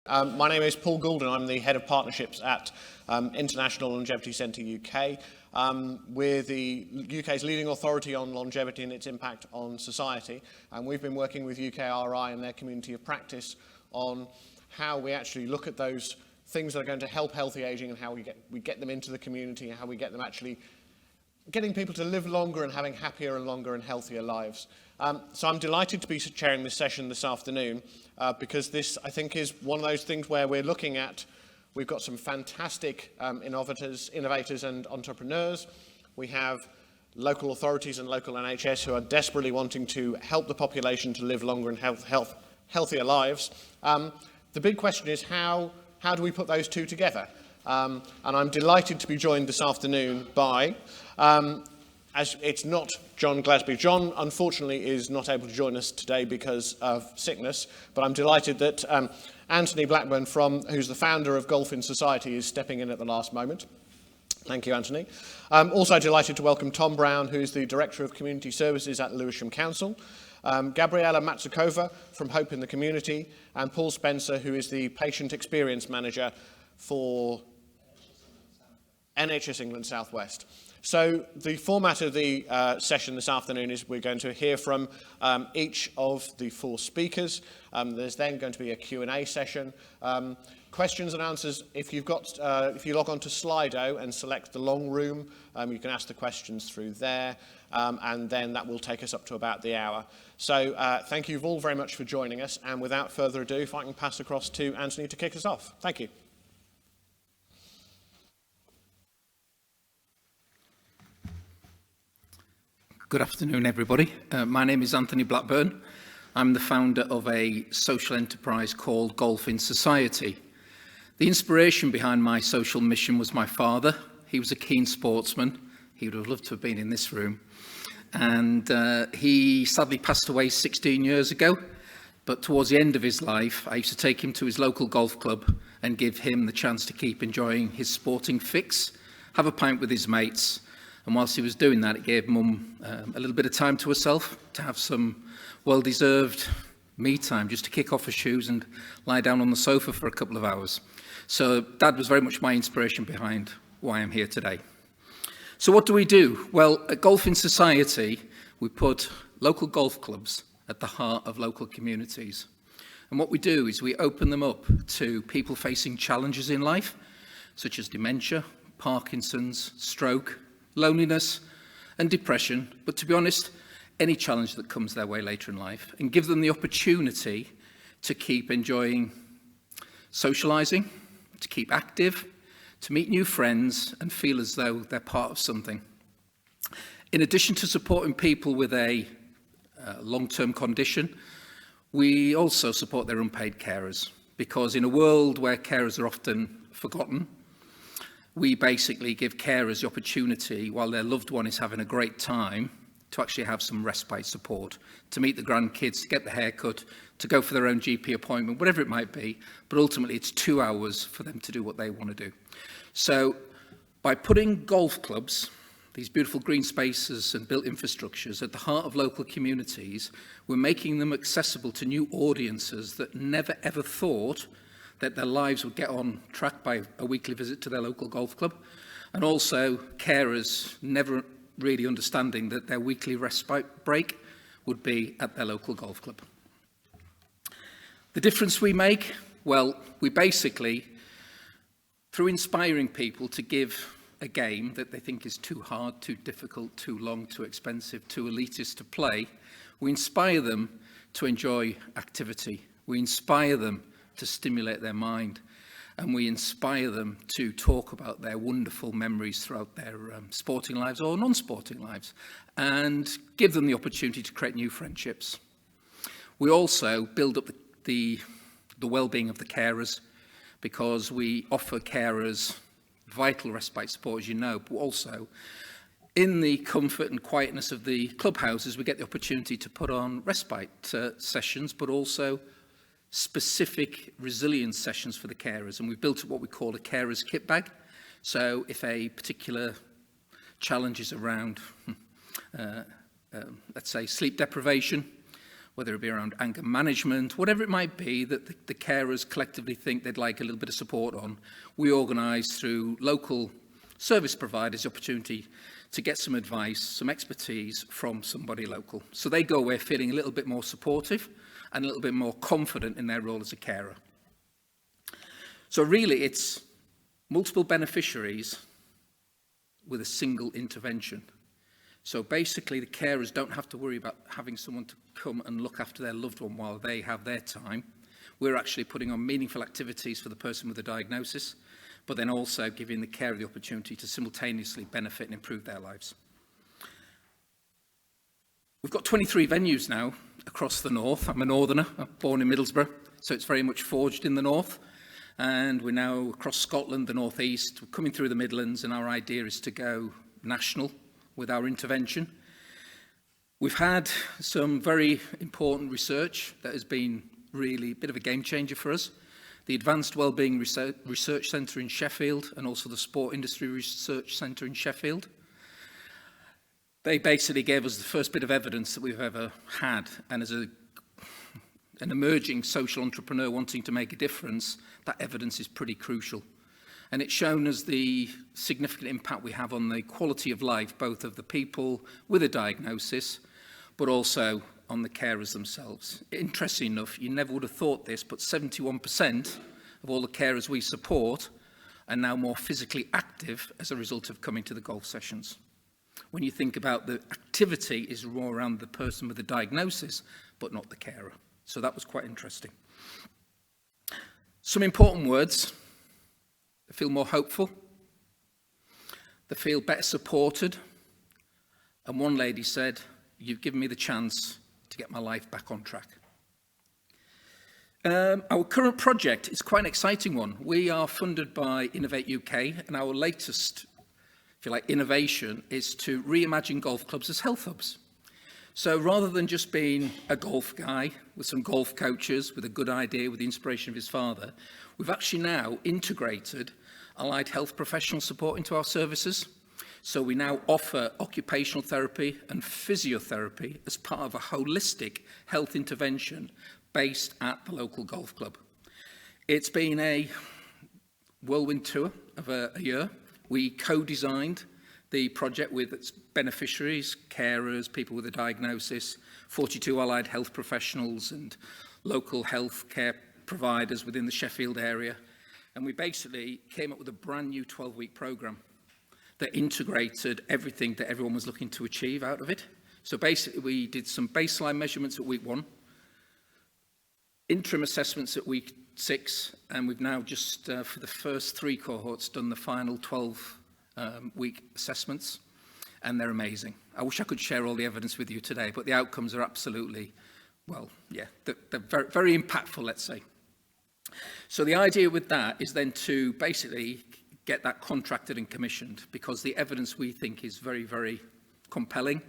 My name is Paul Goulden. I'm the Head of Partnerships at International Longevity Centre UK. We're the UK's leading authority on longevity and its impact on society. And we've been working with UKRI and their community of practice on how we actually look at those things that are going to help healthy ageing and how we get them into the community and how we get them actually getting people to live longer and having happier and longer and healthier lives. So I'm delighted to be chairing this session this afternoon because this, I think, is one of those things where we're looking at, we've got some fantastic innovators and entrepreneurs. We have local authorities and local NHS who are desperately wanting to help the population to live longer and healthier lives. The big question is how do we put those two together? And I'm delighted to be joined this afternoon by, as it's not John Glasby. John, unfortunately, is not able to join us today because of sickness, but I'm delighted that Anthony Blackburn, who's the founder of Golf in Society, is stepping in at the last moment. Thank you, Anthony. I'm also delighted to welcome Tom Brown, who's the Director of Community Services at Lewisham Council, Gabriela Matsukova from Hope in the Community, and Paul Spencer, who is the Patient Experience Manager for NHS England South West. So the format of the session this afternoon is we're going to hear from each of the four speakers. There's then going to be a Q&A session. Questions and answers, if you log on to Slido and select the long room, you can ask the questions through there, and then that will take us up to about the hour. So thank you all very much for joining us, and without further ado, if I can pass across to Anthony to kick us off. Thank you. Good afternoon, everybody. My name is Anthony Blackburn. I'm the founder of a social enterprise called Golf in Society. The inspiration behind my social mission was my father. He was a keen sportsman. He would have loved to have been in this room. And he sadly passed away 16 years ago. But towards the end of his life, I used to take him to his local golf club and give him the chance to keep enjoying his sporting fix, have a pint with his mates. And whilst he was doing that, it gave Mum a little bit of time to herself, to have some well-deserved me time, just to kick off her shoes and lie down on the sofa for a couple of hours. So Dad was very much my inspiration behind why I'm here today. So what do we do? Well, at Golf in Society, we put local golf clubs at the heart of local communities. And what we do is we open them up to people facing challenges in life, such as dementia, Parkinson's, stroke, loneliness and depression, but to be honest, any challenge that comes their way later in life, and give them the opportunity to keep enjoying socialising, to keep active, to meet new friends and feel as though they're part of something. In addition to supporting people with a long-term condition, we also support their unpaid carers, because in a world where carers are often forgotten, we basically give carers the opportunity, while their loved one is having a great time, to actually have some respite support, to meet the grandkids, to get the haircut, to go for their own GP appointment, whatever it might be. But ultimately, it's 2 hours for them to do what they want to do. So by putting golf clubs, these beautiful green spaces and built infrastructures at the heart of local communities, we're making them accessible to new audiences that never ever thought that their lives would get on track by a weekly visit to their local golf club, and also carers never really understanding that their weekly respite break would be at their local golf club. The difference we make? Well, we basically, through inspiring people to give a game that they think is too hard, too difficult, too long, too expensive, too elitist to play, we inspire them to enjoy activity. We inspire them to stimulate their mind, and we inspire them to talk about their wonderful memories throughout their sporting lives or non-sporting lives, and give them the opportunity to create new friendships. We also build up the well-being of the carers, because we offer carers vital respite support, as you know, but also in the comfort and quietness of the clubhouses, we get the opportunity to put on respite sessions, but also specific resilience sessions for the carers. And we've built up what we call a carers kit bag. So if a particular challenge is around, let's say, sleep deprivation, whether it be around anger management, whatever it might be that the carers collectively think they'd like a little bit of support on, we organise through local service providers the opportunity to get some advice, some expertise from somebody local. So they go away feeling a little bit more supportive and a little bit more confident in their role as a carer. So really it's multiple beneficiaries with a single intervention. So basically the carers don't have to worry about having someone to come and look after their loved one while they have their time. We're actually putting on meaningful activities for the person with a diagnosis, but then also giving the carer the opportunity to simultaneously benefit and improve their lives. We've got 23 venues now across the north. I'm a northerner, I'm born in Middlesbrough, so it's very much forged in the north. And we're now across Scotland, the northeast, we're coming through the Midlands, and our idea is to go national with our intervention. We've had some very important research that has been really a bit of a game changer for us. The Advanced Wellbeing Research Centre in Sheffield and also the Sport Industry Research Centre in Sheffield. They basically gave us the first bit of evidence that we've ever had, and as an emerging social entrepreneur wanting to make a difference, that evidence is pretty crucial. And it's shown us the significant impact we have on the quality of life, both of the people with a diagnosis, but also on the carers themselves. Interesting enough, you never would have thought this, but 71% of all the carers we support are now more physically active as a result of coming to the golf sessions. When you think about the activity is more around the person with the diagnosis, but not the carer. So that was quite interesting. Some important words. They feel more hopeful. They feel better supported. And one lady said, "You've given me the chance to get my life back on track." Our current project is quite an exciting one. We are funded by Innovate UK, and our latest, if you like, innovation is to reimagine golf clubs as health hubs. So rather than just being a golf guy with some golf coaches with a good idea with the inspiration of his father, we've actually now integrated allied health professional support into our services. So we now offer occupational therapy and physiotherapy as part of a holistic health intervention based at the local golf club. It's been a whirlwind tour of a year. We co-designed the project with its beneficiaries, carers, people with a diagnosis, 42 allied health professionals and local health care providers within the Sheffield area. And we basically came up with a brand new 12-week program that integrated everything that everyone was looking to achieve out of it. So basically we did some baseline measurements at week 1, interim assessments at week 6, and we've now just, for the first 3 cohorts, done the final 12-week assessments, and they're amazing. I wish I could share all the evidence with you today, but the outcomes are absolutely, well, yeah, they're very, very impactful, let's say. So the idea with that is then to basically get that contracted and commissioned, because the evidence we think is very, very compelling.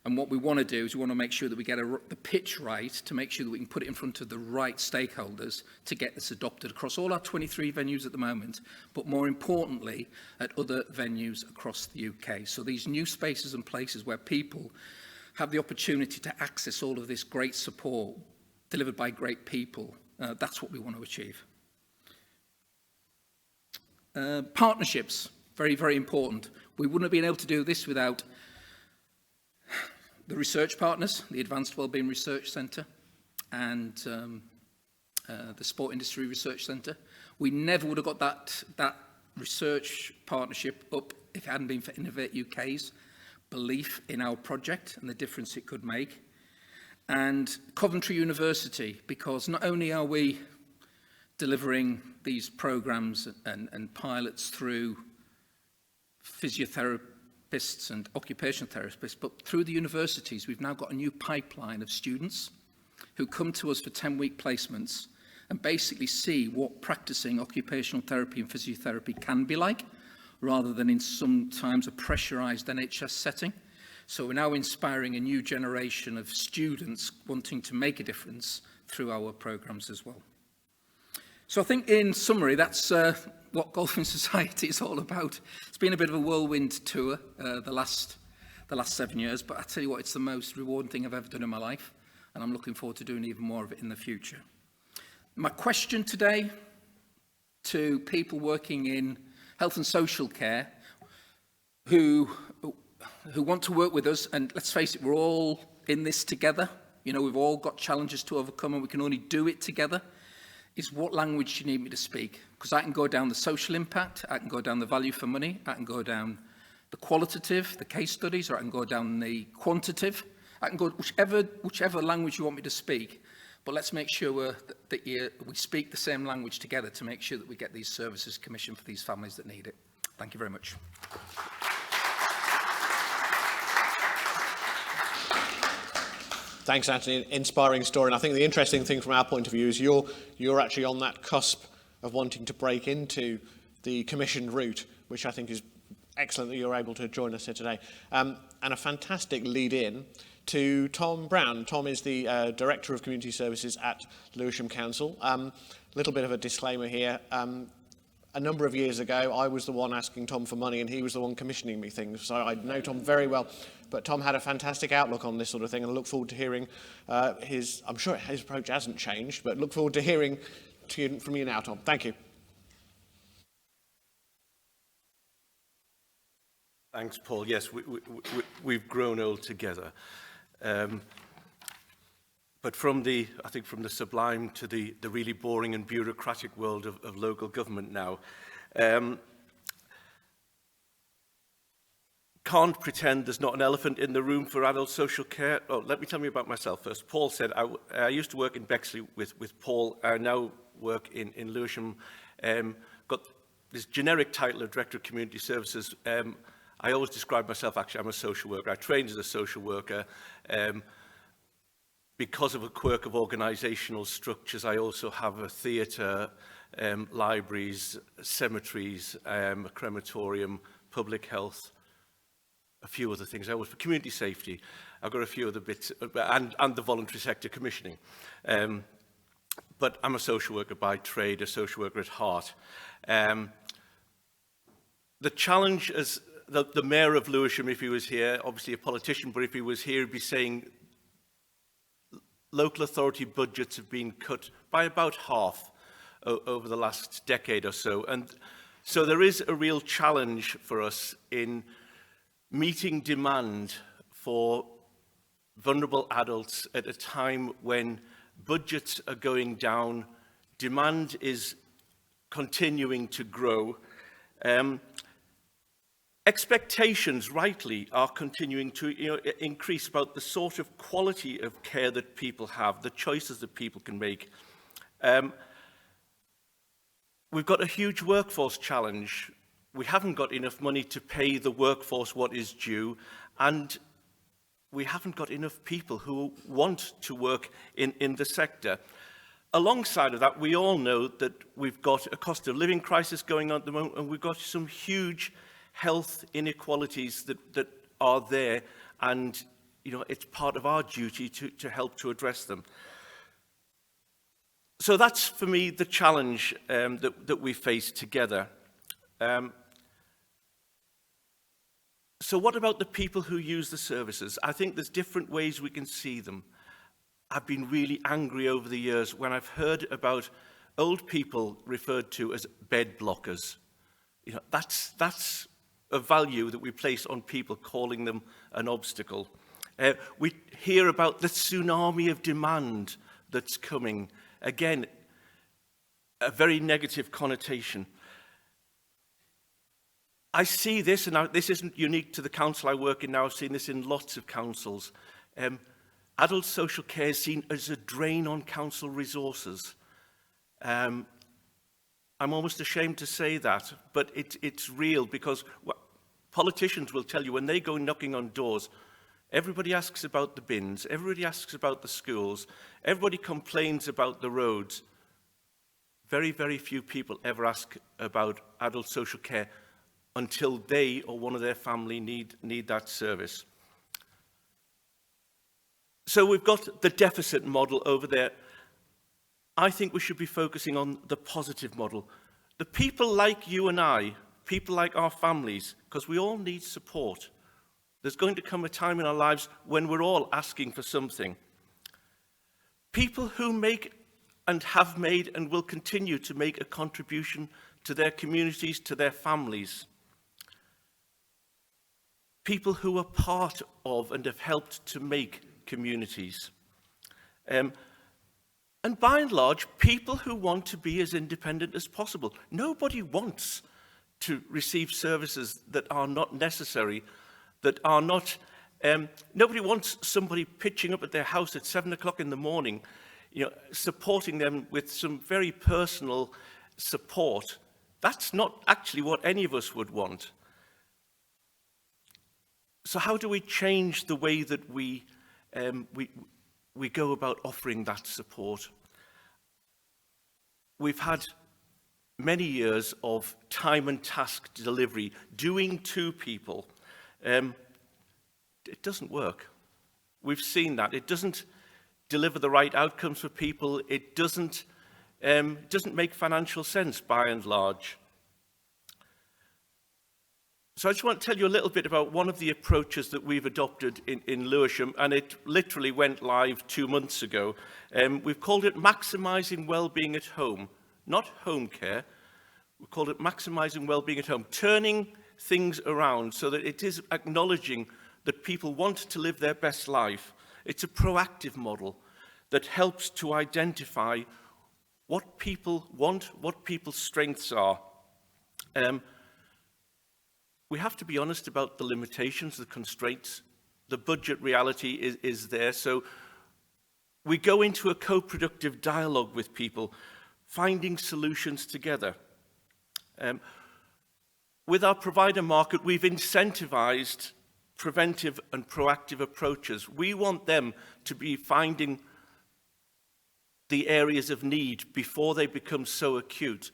And what we want to do is we want to make sure that we get the pitch right, to make sure that we can put it in front of the right stakeholders to get this adopted across all our 23 venues at the moment, but more importantly, at other venues across the UK. So these new spaces and places where people have the opportunity to access all of this great support delivered by great people, that's what we want to achieve. Partnerships, very, very important. We wouldn't have been able to do this without the research partners, the Advanced Wellbeing Research Centre and the Sport Industry Research Centre. We never would have got that research partnership up if it hadn't been for Innovate UK's belief in our project and the difference it could make. And Coventry University, because not only are we delivering these programs and pilots through physiotherapists and occupational therapists, but through the universities, we've now got a new pipeline of students who come to us for 10-week placements and basically see what practicing occupational therapy and physiotherapy can be like, rather than in sometimes a pressurized NHS setting. So we're now inspiring a new generation of students wanting to make a difference through our programs as well. So I think in summary, that's what Golf in Society is all about. It's been a bit of a whirlwind tour the last 7 years, but I tell you what, it's the most rewarding thing I've ever done in my life. and I'm looking forward to doing even more of it in the future. My question today to people working in health and social care who want to work with us, and let's face it, we're all in this together. You know, we've all got challenges to overcome and we can only do it together, is what language do you need me to speak? Because I can go down the social impact, I can go down the value for money, I can go down the qualitative, the case studies, or I can go down the quantitative. I can go whichever language you want me to speak, but let's make sure that we speak the same language together to make sure that we get these services commissioned for these families that need it. Thank you very much. Thanks, Anthony. Inspiring story. And I think the interesting thing from our point of view is you're actually on that cusp of wanting to break into the commissioned route, which I think is excellent that you're able to join us here today. And a fantastic lead-in to Tom Brown. Tom is the Director of Community Services at Lewisham Council. A little bit of a disclaimer here. A number of years ago, I was the one asking Tom for money and he was the one commissioning me things. So I know Tom very well. But Tom had a fantastic outlook on this sort of thing, and I look forward to hearing I'm sure his approach hasn't changed, but look forward to hearing from you now, Tom. Thank you. Thanks, Paul. Yes, we've grown old together. But from the sublime to the really boring and bureaucratic world of local government now, can't pretend there's not an elephant in the room for adult social care. Oh, let me tell you about myself first. Paul said I used to work in Bexley with Paul. I now work in Lewisham. Got this generic title of Director of Community Services. I always describe myself, actually, I'm a social worker. I trained as a social worker. Because of a quirk of organisational structures, I also have a theatre, libraries, cemeteries, a crematorium, public health, a few other things. I was for community safety. I've got a few other bits, and the voluntary sector commissioning. But I'm a social worker by trade, a social worker at heart. The challenge as the Mayor of Lewisham, if he was here, obviously a politician, but if he was here, he'd be saying local authority budgets have been cut by about half over the last decade or so. And so there is a real challenge for us in meeting demand for vulnerable adults at a time when budgets are going down, demand is continuing to grow. Expectations, rightly, are continuing to increase about the sort of quality of care that people have, the choices that people can make. We've got a huge workforce challenge. We haven't got enough money to pay the workforce what is due, and we haven't got enough people who want to work in the sector. Alongside of that, we all know that we've got a cost of living crisis going on at the moment, and we've got some huge health inequalities that are there, and it's part of our duty to help to address them. So that's, for me, the challenge that we face together. So what about the people who use the services? I think there's different ways we can see them. I've been really angry over the years when I've heard about old people referred to as bed blockers. That's a value that we place on people, calling them an obstacle. We hear about the tsunami of demand that's coming. Again, a very negative connotation. I see this, and this isn't unique to the council I work in now. I've seen this in lots of councils. Adult social care is seen as a drain on council resources. I'm almost ashamed to say that, but it's real, because politicians will tell you when they go knocking on doors, everybody asks about the bins, everybody asks about the schools, everybody complains about the roads. Very, very few people ever ask about adult social care until they or one of their family need that service. So we've got the deficit model over there. I think we should be focusing on the positive model. The people like you and I, people like our families, because we all need support. There's going to come a time in our lives when we're all asking for something. People who make and have made and will continue to make a contribution to their communities, to their families. People who are part of and have helped to make communities. And by and large, people who want to be as independent as possible. Nobody wants to receive services that are not necessary, that are not... nobody wants somebody pitching up at their house at 7 o'clock in the morning, supporting them with some very personal support. That's not actually what any of us would want. So how do we change the way that we go about offering that support? We've had many years of time and task delivery, doing to people. It doesn't work. We've seen that. It doesn't deliver the right outcomes for people. It doesn't make financial sense by and large. So I just want to tell you a little bit about one of the approaches that we've adopted in Lewisham, and it literally went live 2 months ago. We've called it Maximising Wellbeing at Home, not home care. We've called it Maximising Wellbeing at Home, turning things around so that it is acknowledging that people want to live their best life. It's a proactive model that helps to identify what people want, what people's strengths are. We have to be honest about the limitations, the constraints. The budget reality is there. So we go into a co-productive dialogue with people, finding solutions together. With our provider market, we've incentivized preventive and proactive approaches. We want them to be finding the areas of need before they become so acute.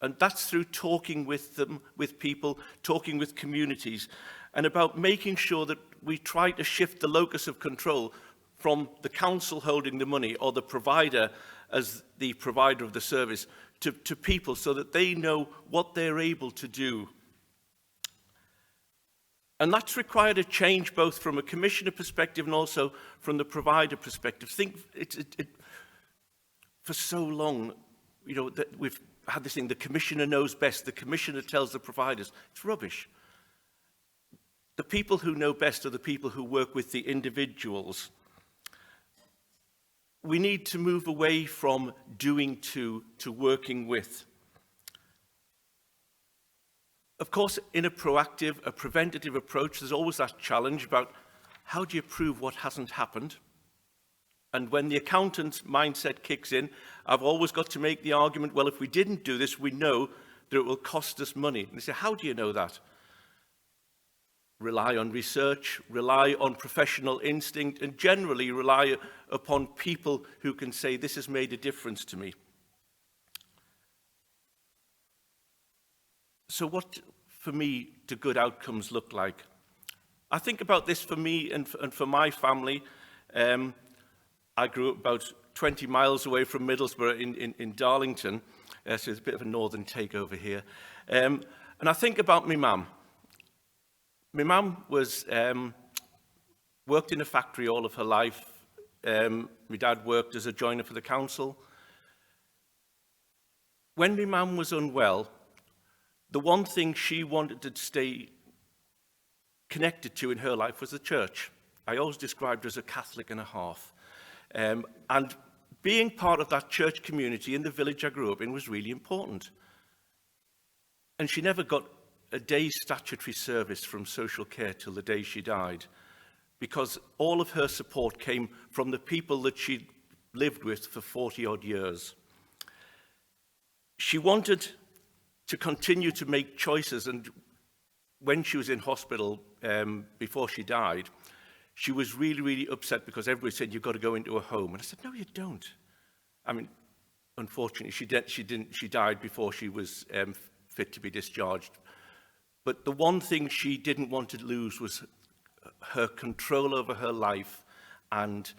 And that's through talking with them, with people, talking with communities, and about making sure that we try to shift the locus of control from the council holding the money or the provider as the provider of the service to people so that they know what they're able to do. And that's required a change both from a commissioner perspective and also from the provider perspective. Think for so long, that we've had this thing, the commissioner knows best, the commissioner tells the providers. It's rubbish. The people who know best are the people who work with the individuals. We need to move away from doing to working with. Of course, in a proactive, a preventative approach, there's always that challenge about how do you prove what hasn't happened? And when the accountant's mindset kicks in, I've always got to make the argument, well, if we didn't do this, we know that it will cost us money. And they say, how do you know that? Rely on research, rely on professional instinct, and generally rely upon people who can say, this has made a difference to me. So what, for me, do good outcomes look like? I think about this for me and for my family. I grew up about 20 miles away from Middlesbrough in Darlington, so it's a bit of a northern takeover here. And I think about my mum. My mum was worked in a factory all of her life. My dad worked as a joiner for the council. When my mum was unwell, the one thing she wanted to stay connected to in her life was the church. I always described her as a Catholic and a half. And being part of that church community in the village I grew up in was really important. And she never got a day's statutory service from social care till the day she died, because all of her support came from the people that she'd lived with for 40-odd years. She wanted to continue to make choices, and when she was in hospital before she died, she was really, really upset because everybody said, you've got to go into a home. And I said, no, you don't. I mean, unfortunately, she died before she was fit to be discharged. But the one thing she didn't want to lose was her control over her life and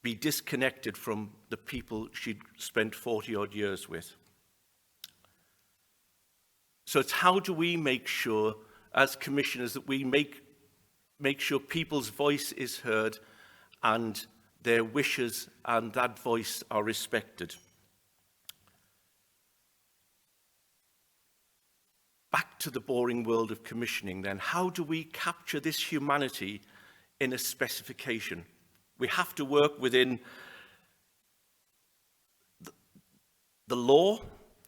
be disconnected from the people she'd spent 40-odd years with. So it's how do we make sure, as commissioners, that we make sure people's voice is heard and their wishes and that voice are respected. Back to the boring world of commissioning then. How do we capture this humanity in a specification? We have to work within the law.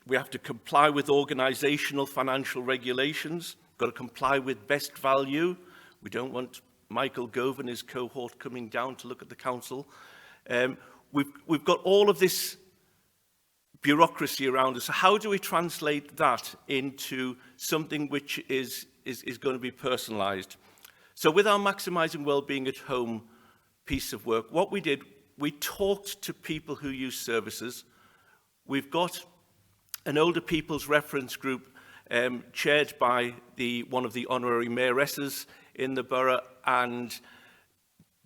We have to comply with organisational financial regulations. We've got to comply with best value. We don't want Michael Gove and his cohort coming down to look at the council. We've got all of this bureaucracy around us. So how do we translate that into something which is going to be personalised? So with our Maximising Wellbeing at Home piece of work, what we did, we talked to people who use services. We've got an older people's reference group chaired by one of the honorary mayoresses in the borough, and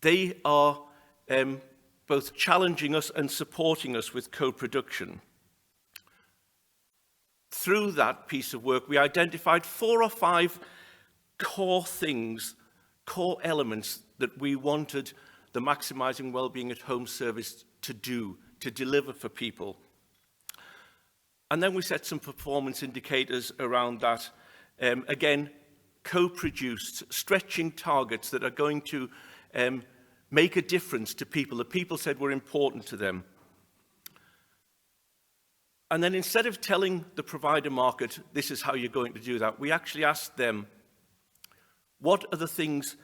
they are both challenging us and supporting us with co-production. Through that piece of work, we identified 4 or 5 core things, core elements that we wanted the Maximising Wellbeing at Home service to do, to deliver for people. And then we set some performance indicators around that. Again, co-produced, stretching targets that are going to make a difference to people, that people said were important to them. And then instead of telling the provider market, this is how you're going to do that, we actually asked them, what are the things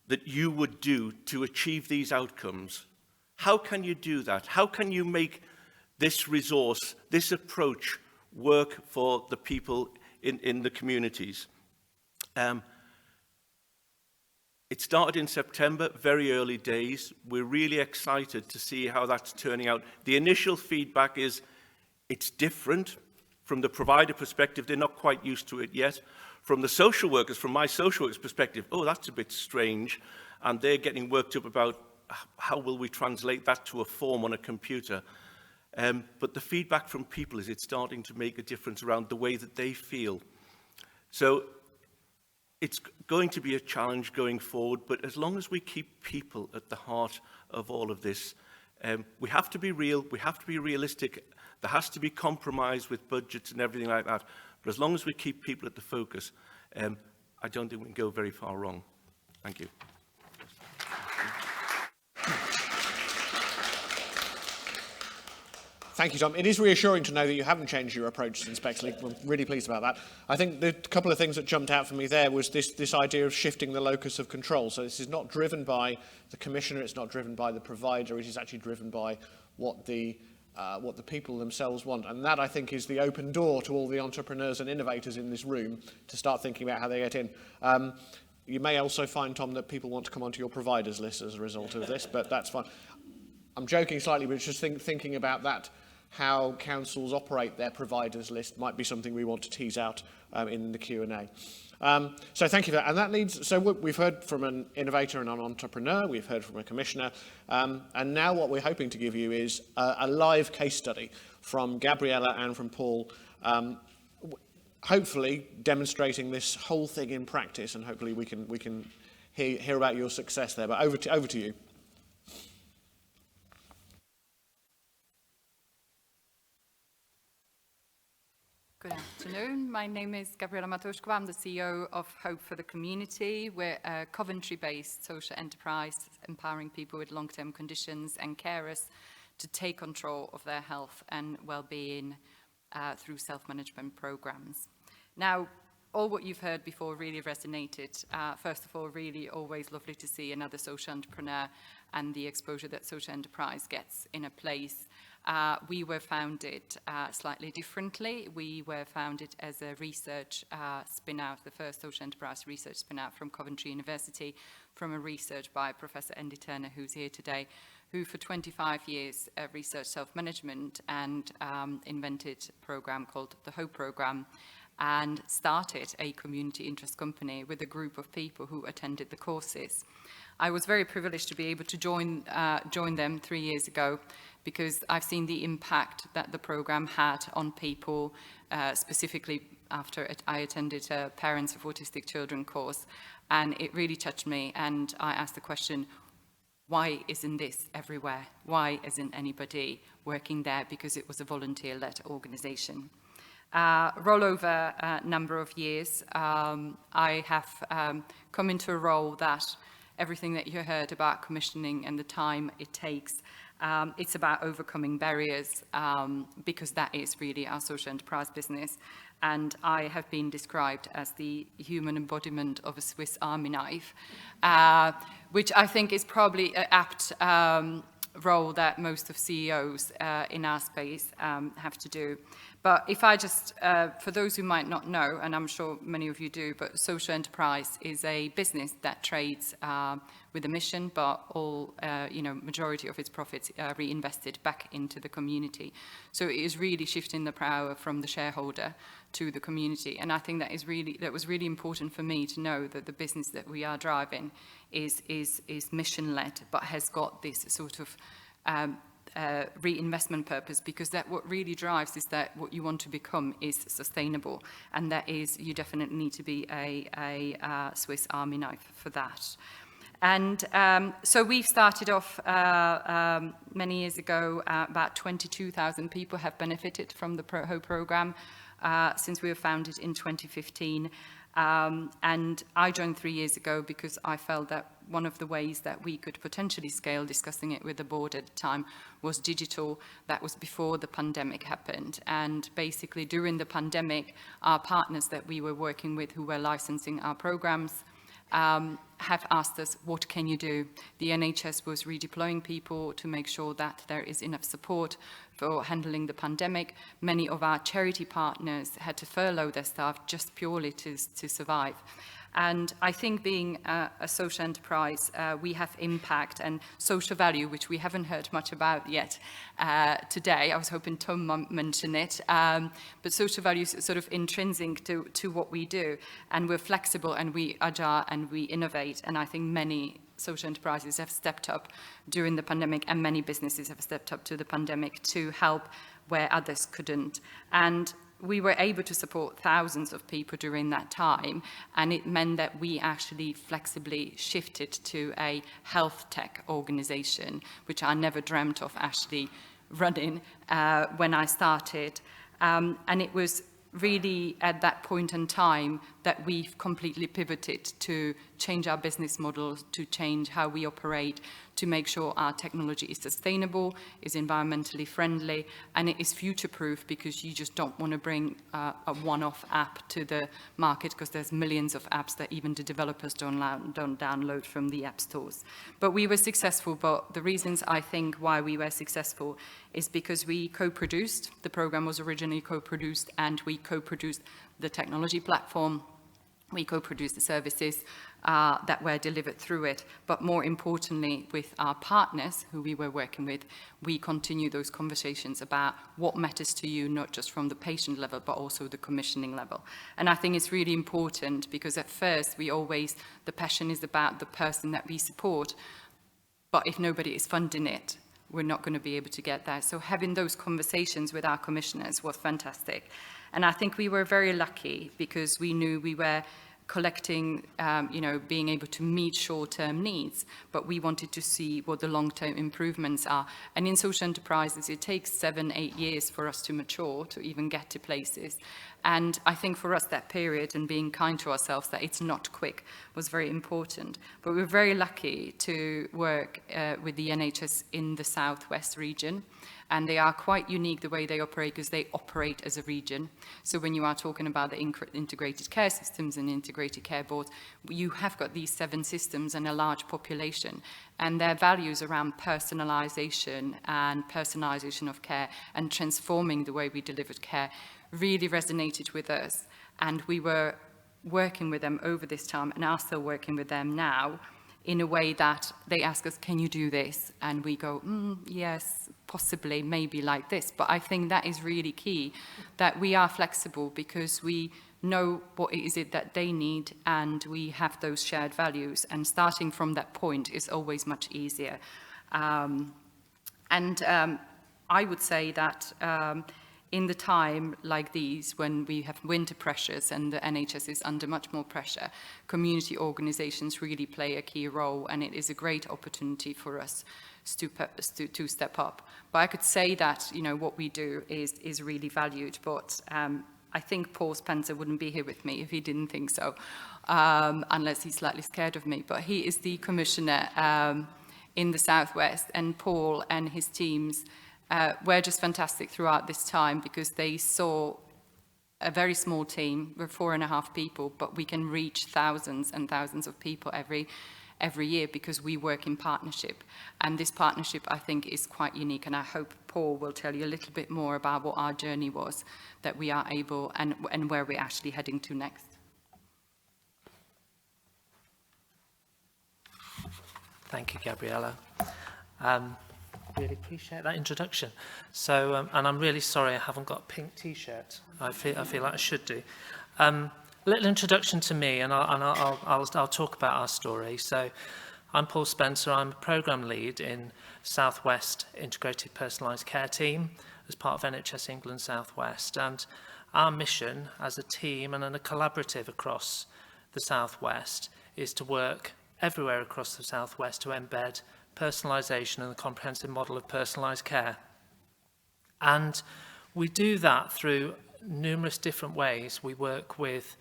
that you would do to achieve these outcomes? How can you do that? How can you make this resource, this approach, work for the people in the communities? It started in September, very early days. We're really excited to see how that's turning out. The initial feedback is it's different. From the provider perspective, they're not quite used to it yet. From the social workers, from my social workers perspective, oh, that's a bit strange. And they're getting worked up about how will we translate that to a form on a computer. But the feedback from people is it's starting to make a difference around the way that they feel. So it's going to be a challenge going forward, but as long as we keep people at the heart of all of this, we have to be real, we have to be realistic, there has to be compromise with budgets and everything like that, but as long as we keep people at the focus, I don't think we can go very far wrong. Thank you. Thank you, Tom. It is reassuring to know that you haven't changed your approach since Bexley. I'm really pleased about that. I think the couple of things that jumped out for me there was this idea of shifting the locus of control. So this is not driven by the commissioner, it's not driven by the provider, it is actually driven by what the people themselves want. And that, I think, is the open door to all the entrepreneurs and innovators in this room to start thinking about how they get in. You may also find, Tom, that people want to come onto your providers list as a result of this, but that's fine. I'm joking slightly, but just thinking about that, how councils operate their providers list might be something we want to tease out in the Q&A. So thank you for that. And that leads, so we've heard from an innovator and an entrepreneur, we've heard from a commissioner, and now what we're hoping to give you is a live case study from Gabriella and from Paul, hopefully demonstrating this whole thing in practice, and hopefully we can hear about your success there. But over to you. Good afternoon. My name is Gabriela Matuszkova. I'm the CEO of Hope for the Community. We're a Coventry-based social enterprise empowering people with long-term conditions and carers to take control of their health and well-being through self-management programs. Now, all what you've heard before really resonated. First of all, really always lovely to see another social entrepreneur and the exposure that social enterprise gets in a place. We were founded slightly differently. We were founded as a research spin-out, the first social enterprise research spin-out from Coventry University, from a research by Professor Andy Turner, who's here today, who for 25 years researched self-management and invented a program called the Hope Programme, and started a community interest company with a group of people who attended the courses. I was very privileged to be able to join them 3 years ago, because I've seen the impact that the program had on people, specifically after I attended a Parents of Autistic Children course, and it really touched me. And I asked the question, why isn't this everywhere? Why isn't anybody working there? Because it was a volunteer-led organization. Roll over a number of years, I have come into a role that everything that you heard about commissioning and the time it takes, it's about overcoming barriers, because that is really our social enterprise business. And I have been described as the human embodiment of a Swiss Army knife, which I think is probably an apt role that most of CEOs in our space have to do. But if I just, for those who might not know, and I'm sure many of you do, but social enterprise is a business that trades with a mission, but all, majority of its profits are reinvested back into the community. So it is really shifting the power from the shareholder to the community. And I think that was really important for me to know that the business that we are driving is mission-led, but has got this sort of reinvestment purpose, because that what really drives is that what you want to become is sustainable, and that is, you definitely need to be a Swiss Army knife for that. And so we've started off many years ago. About 22,000 people have benefited from the HOPE program since we were founded in 2015. And I joined 3 years ago because I felt that one of the ways that we could potentially scale, discussing it with the board at the time, was digital. That was before the pandemic happened. And basically during the pandemic, our partners that we were working with who were licensing our programs have asked us, what can you do? The NHS was redeploying people to make sure that there is enough support for handling the pandemic. Many of our charity partners had to furlough their staff just purely to survive. And I think being a social enterprise, we have impact and social value, which we haven't heard much about yet today. I was hoping Tom mentioned it. But social value is sort of intrinsic to what we do. And we're flexible and we agile and we innovate. And I think many social enterprises have stepped up during the pandemic, and many businesses have stepped up to the pandemic to help where others couldn't. And we were able to support thousands of people during that time, and it meant that we actually flexibly shifted to a health tech organization, which I never dreamt of actually running when I started. And it was really at that point in time that we've completely pivoted to change our business models, to change how we operate, to make sure our technology is sustainable, is environmentally friendly, and it is future-proof, because you just don't want to bring a one-off app to the market, because there's millions of apps that even the developers don't download from the app stores. But we were successful, but the reasons I think why we were successful is because we co-produced. The program was originally co-produced, and we co-produced the technology platform. We co-produced the services that were delivered through it, but more importantly, with our partners who we were working with, we continue those conversations about what matters to you, not just from the patient level, but also the commissioning level. And I think it's really important, because at first the passion is about the person that we support, but if nobody is funding it, we're not going to be able to get there. So having those conversations with our commissioners was fantastic. And I think we were very lucky, because we knew we were collecting, being able to meet short-term needs, but we wanted to see what the long-term improvements are. And in social enterprises, it takes 7-8 years for us to mature, to even get to places. And I think for us, that period and being kind to ourselves, that it's not quick, was very important. But we're very lucky to work with the NHS in the Southwest region. And they are quite unique the way they operate, because they operate as a region. So when you are talking about the integrated care systems and integrated care boards, you have got these 7 systems and a large population. And their values around personalization and personalization of care and transforming the way we delivered care really resonated with us. And we were working with them over this time, and are still working with them now, in a way that they ask us, can you do this? And we go, yes, possibly, maybe like this. But I think that is really key, that we are flexible, because we know what is it that they need, and we have those shared values. And starting from that point is always much easier. I would say that in the time like these, when we have winter pressures and the NHS is under much more pressure, community organisations really play a key role, and it is a great opportunity for us to step up. But I could say that, you know, what we do is really valued, but I think Paul Spencer wouldn't be here with me if he didn't think so, unless he's slightly scared of me. But he is the commissioner in the Southwest, and Paul and his teams were just fantastic throughout this time, because they saw a very small team. We're 4.5 people, but we can reach thousands and thousands of people every year because we work in partnership. And this partnership, I think, is quite unique, and I hope Paul will tell you a little bit more about what our journey was, that we are able, and where we're actually heading to next. Thank you, Gabriella. Really appreciate that introduction. So, and I'm really sorry I haven't got a pink T-shirt. I feel like I should do. Little introduction to me, and I'll talk about our story. So, I'm Paul Spencer. I'm a programme lead in Southwest Integrated Personalised Care Team as part of NHS England Southwest. And our mission as a team and a collaborative across the Southwest is to work everywhere across the Southwest to embed personalisation and the comprehensive model of personalised care. And we do that through numerous different ways. We work with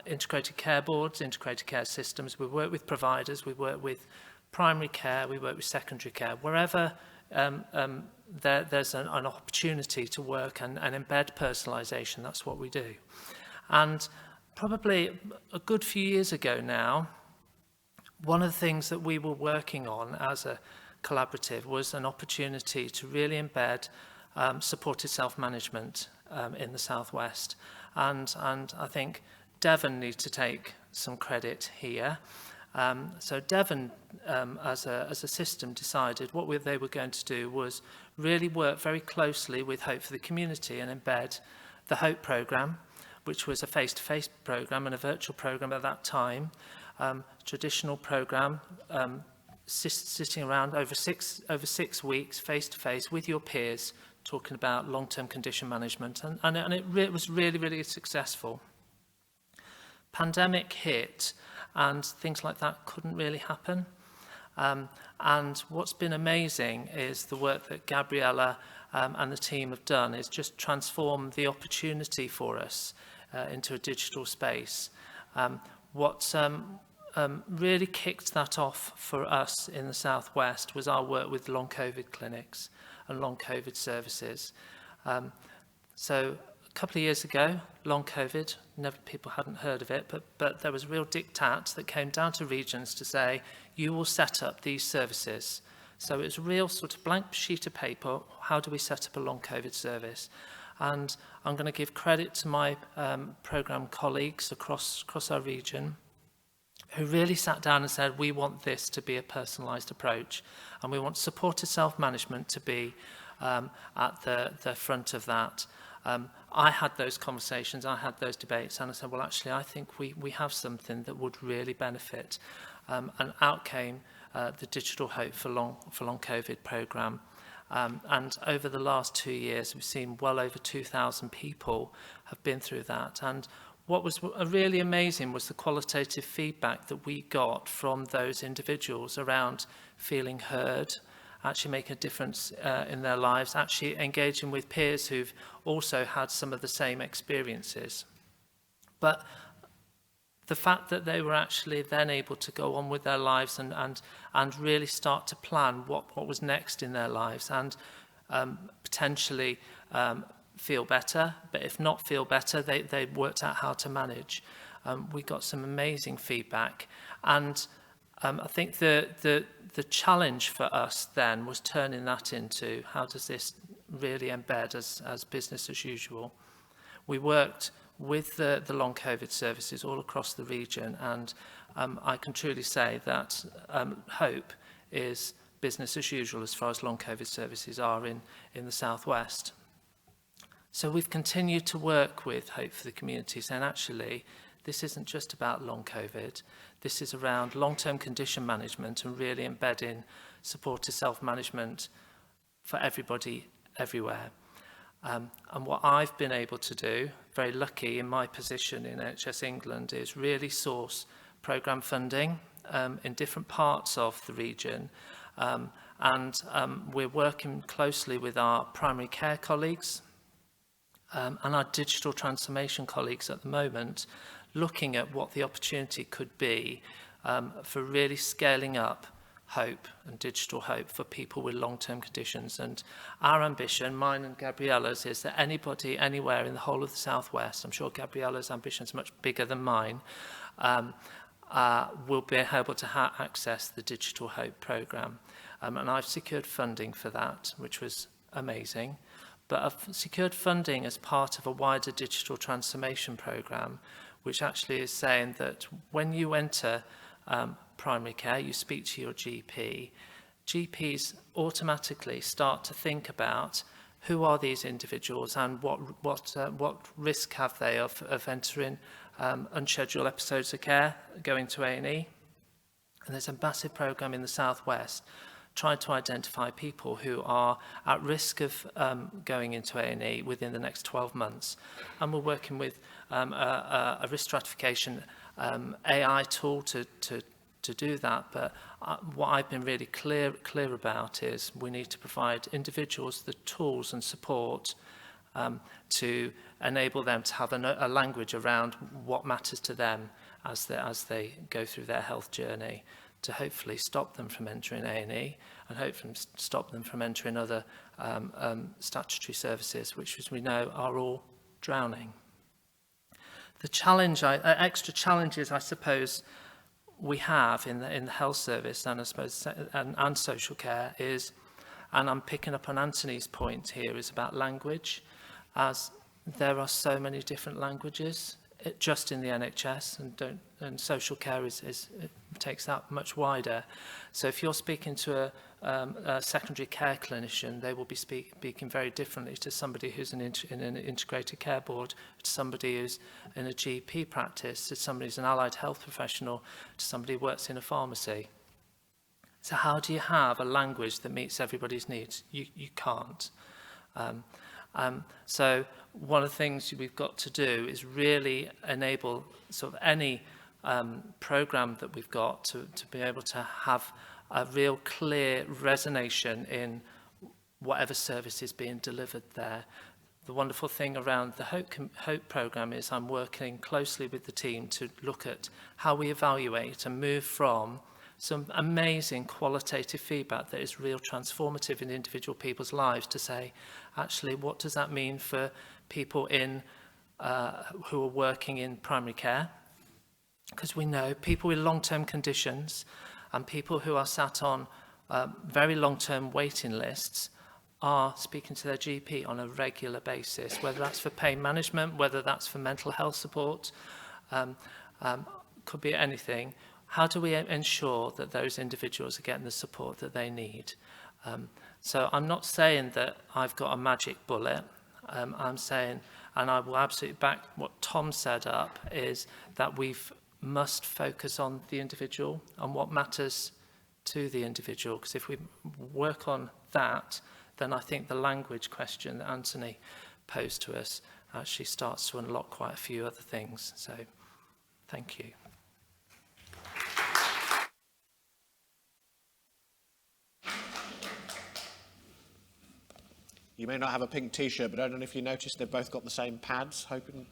integrated care boards, integrated care systems, we work with providers, we work with primary care, we work with secondary care. Wherever there's an opportunity to work and embed personalisation, that's what we do. And probably a good few years ago now, one of the things that we were working on as a collaborative was an opportunity to really embed supported self-management in the Southwest. And I think Devon needs to take some credit here. So Devon, as a system, decided what they were going to do was really work very closely with Hope for the Community and embed the Hope programme, which was a face-to-face programme and a virtual programme at that time. Traditional programme, sitting around over six weeks face-to-face with your peers, talking about long-term condition management, and it was really, really successful. Pandemic hit, and things like that couldn't really happen. And what's been amazing is the work that Gabriella and the team have done is just transform the opportunity for us into a digital space. What really kicked that off for us in the Southwest was our work with long COVID clinics and long COVID services. So a couple of years ago, long COVID, people hadn't heard of it, but there was a real diktat that came down to regions to say, you will set up these services. So it's a real sort of blank sheet of paper. How do we set up a long COVID service? And I'm going to give credit to my programme colleagues across our region, who really sat down and said, we want this to be a personalised approach, and we want supported self-management to be at the front of that. I had those conversations, I had those debates, and I said, well, actually, I think we have something that would really benefit. And out came the Digital Hope for Long COVID programme. And over the last 2 years, we've seen well over 2,000 people have been through that. And what was really amazing was the qualitative feedback that we got from those individuals around feeling heard, actually making a difference in their lives, actually engaging with peers who've also had some of the same experiences. But the fact that they were actually then able to go on with their lives and really start to plan what was next in their lives, and potentially feel better, but if not feel better, they worked out how to manage. We got some amazing feedback, and I think the challenge for us then was turning that into how does this really embed as business as usual. We worked with the long COVID services all across the region, and I can truly say that Hope is business as usual as far as long COVID services are in the Southwest. So we've continued to work with Hope for the Community, saying actually this isn't just about long COVID, this is around long-term condition management and really embedding supported self-management for everybody everywhere. And what I've been able to do, very lucky in my position in NHS England, is really source programme funding in different parts of the region. We're working closely with our primary care colleagues and our digital transformation colleagues at the moment, looking at what the opportunity could be for really scaling up hope and digital hope for people with long-term conditions. And our ambition, mine and Gabriella's, is that anybody anywhere in the whole of the Southwest, I'm sure Gabriella's ambition is much bigger than mine, will be able to access the Digital Hope programme. And I've secured funding for that, which was amazing. But I've secured funding as part of a wider digital transformation programme, which actually is saying that when you enter primary care, you speak to your GP, GPs automatically start to think about who are these individuals and what risk have they of entering unscheduled episodes of care, going to A&E. And there's a massive programme in the Southwest trying to identify people who are at risk of going into A&E within the next 12 months. And we're working with a risk stratification AI tool to do that. But what I've been really clear about is we need to provide individuals the tools and support to enable them to have a language around what matters to them as they go through their health journey, to hopefully stop them from entering A&E and hopefully stop them from entering other statutory services, which, as we know, are all drowning. The challenge, extra challenges, I suppose, we have in the health service and I suppose and social care is, and I'm picking up on Anthony's point here, is about language, as there are so many different languages just in the NHS, and social care it takes that much wider. So if you're speaking to a secondary care clinician, they will be speaking very differently to somebody who's in an integrated care board, to somebody who's in a GP practice, to somebody who's an allied health professional, to somebody who works in a pharmacy. So how do you have a language that meets everybody's needs? You can't. So one of the things we've got to do is really enable sort of any program that we've got to be able to have a real clear resonation in whatever service is being delivered there. The wonderful thing around the Hope programme is I'm working closely with the team to look at how we evaluate and move from some amazing qualitative feedback that is real transformative in individual people's lives to say, actually, what does that mean for people who are working in primary care? Because we know people with long-term conditions and people who are sat on very long-term waiting lists are speaking to their GP on a regular basis, whether that's for pain management, whether that's for mental health support, could be anything. How do we ensure that those individuals are getting the support that they need? So I'm not saying that I've got a magic bullet. I'm saying, and I will absolutely back what Tom said up, is that we must focus on the individual and what matters to the individual. Because if we work on that, then I think the language question that Anthony posed to us actually starts to unlock quite a few other things. So thank you. You may not have a pink T-shirt, but I don't know if you noticed they've both got the same pads. Hoping.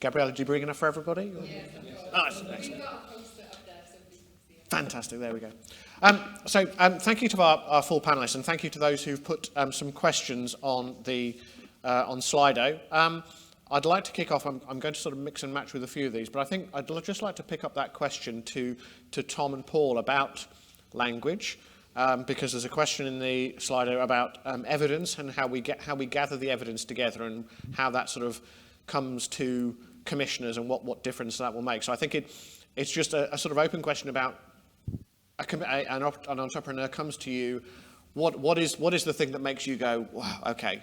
Gabriella, did you bring enough for everybody? Yes. Oh, excellent. Fantastic. There we go. Thank you to our full panellists, and thank you to those who've put some questions on the on Slido. I'd like to kick off. I'm going to sort of mix and match with a few of these, but I think I'd just like to pick up that question to Tom and Paul about language. Because there's a question in the Slido about evidence and how we gather the evidence together and how that sort of comes to commissioners and what difference that will make. So I think it's just a sort of open question about an entrepreneur comes to you. What is the thing that makes you go, wow, okay?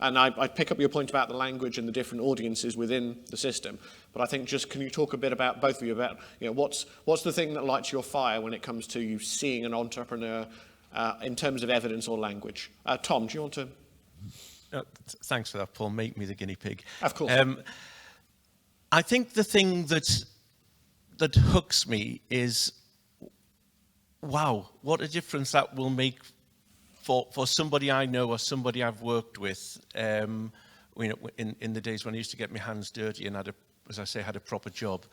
And I pick up your point about the language and the different audiences within the system. But I think can you talk a bit about, both of you, about what's the thing that lights your fire when it comes to you seeing an entrepreneur in terms of evidence or language? Tom, do you want to Thanks for that, Paul. Make me the guinea pig. Of course. I think the thing that hooks me is, wow, what a difference that will make for somebody I know or somebody I've worked with. You know, in the days when I used to get my hands dirty and as I say, had a proper job.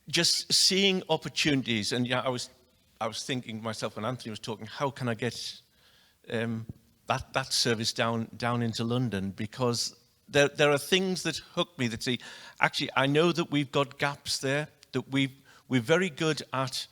Just seeing opportunities, and yeah, I was thinking to myself when Anthony was talking, how can I get that service down into London? Because there are things that hook me that say, actually, I know that we've got gaps there, that we're very good at